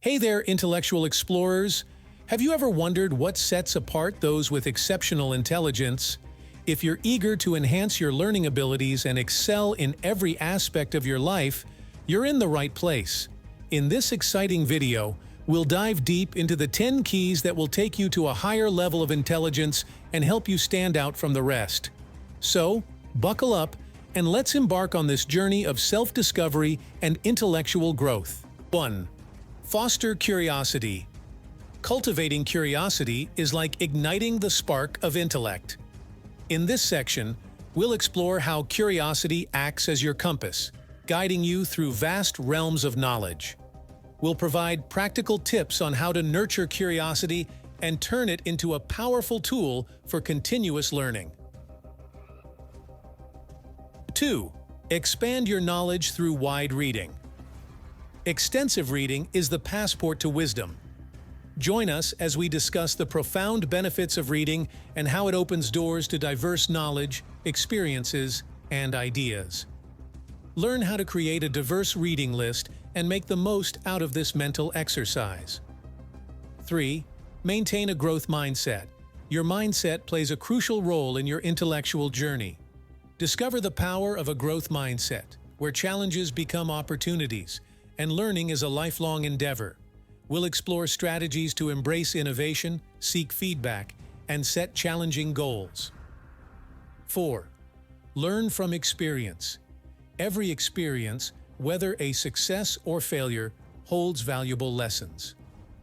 Hey there, intellectual explorers! Have you ever wondered what sets apart those with exceptional intelligence? If you're eager to enhance your learning abilities and excel in every aspect of your life, you're in the right place. In this exciting video, we'll dive deep into the 10 keys that will take you to a higher level of intelligence and help you stand out from the rest. So, buckle up and let's embark on this journey of self-discovery and intellectual growth. 1. Foster curiosity. Cultivating curiosity is like igniting the spark of intellect. In this section, we'll explore how curiosity acts as your compass, guiding you through vast realms of knowledge. We'll provide practical tips on how to nurture curiosity and turn it into a powerful tool for continuous learning. 2. Expand your knowledge through wide reading. Extensive reading is the passport to wisdom. Join us as we discuss the profound benefits of reading and how it opens doors to diverse knowledge, experiences, and ideas. Learn how to create a diverse reading list and make the most out of this mental exercise. 3. Maintain a growth mindset. Your mindset plays a crucial role in your intellectual journey. Discover the power of a growth mindset, where challenges become opportunities, and learning is a lifelong endeavor. We'll explore strategies to embrace innovation, seek feedback, and set challenging goals. 4. Learn from experience. Every experience, whether a success or failure, holds valuable lessons.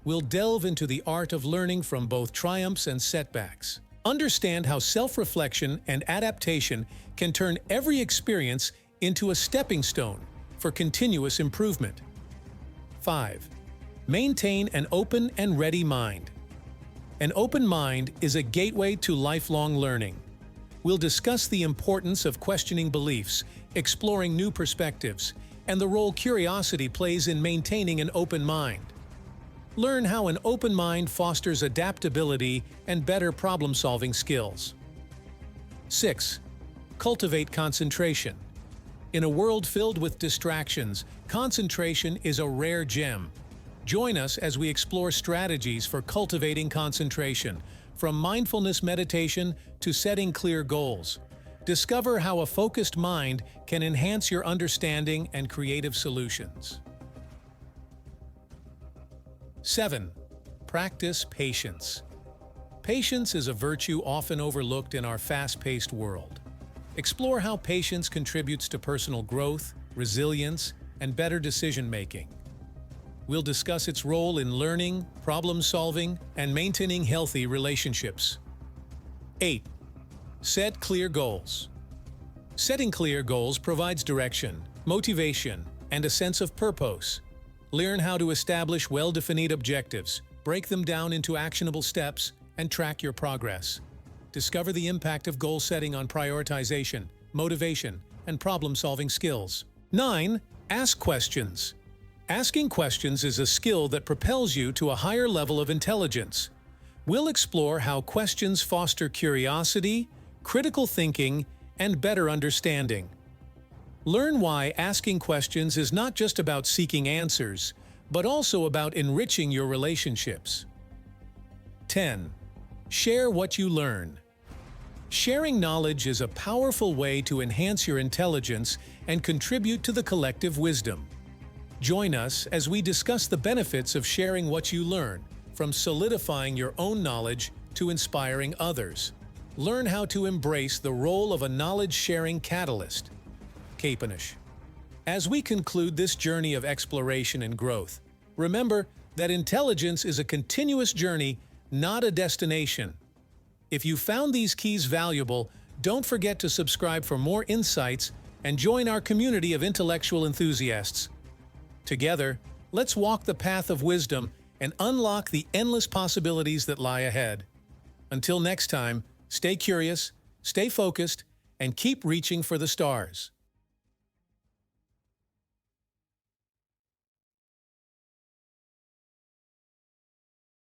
We'll delve into the art of learning from both triumphs and setbacks. Understand how self-reflection and adaptation can turn every experience into a stepping stone for continuous improvement. 5. Maintain an open and ready mind. An open mind is a gateway to lifelong learning. We'll discuss the importance of questioning beliefs, exploring new perspectives, and the role curiosity plays in maintaining an open mind. Learn how an open mind fosters adaptability and better problem-solving skills. 6. Cultivate concentration. In a world filled with distractions, concentration is a rare gem. Join us as we explore strategies for cultivating concentration, from mindfulness meditation to setting clear goals. Discover how a focused mind can enhance your understanding and creative solutions. 7. Practice patience. Patience is a virtue often overlooked in our fast-paced world. Explore how patience contributes to personal growth, resilience, and better decision-making. We'll discuss its role in learning, problem-solving, and maintaining healthy relationships. 8. Set clear goals. Setting clear goals provides direction, motivation, and a sense of purpose. Learn how to establish well-defined objectives, break them down into actionable steps, and track your progress. Discover the impact of goal setting on prioritization, motivation, and problem-solving skills. 9. Ask questions. Asking questions is a skill that propels you to a higher level of intelligence. We'll explore how questions foster curiosity, critical thinking, and better understanding. Learn why asking questions is not just about seeking answers, but also about enriching your relationships. 10. Share what you learn. Sharing knowledge is a powerful way to enhance your intelligence and contribute to the collective wisdom. Join us as we discuss the benefits of sharing what you learn, from solidifying your own knowledge to inspiring others. Learn how to embrace the role of a knowledge-sharing catalyst. Capenish. As we conclude this journey of exploration and growth, remember that intelligence is a continuous journey, not a destination. If you found these keys valuable, don't forget to subscribe for more insights and join our community of intellectual enthusiasts. Together, let's walk the path of wisdom and unlock the endless possibilities that lie ahead. Until next time, stay curious, stay focused, and keep reaching for the stars.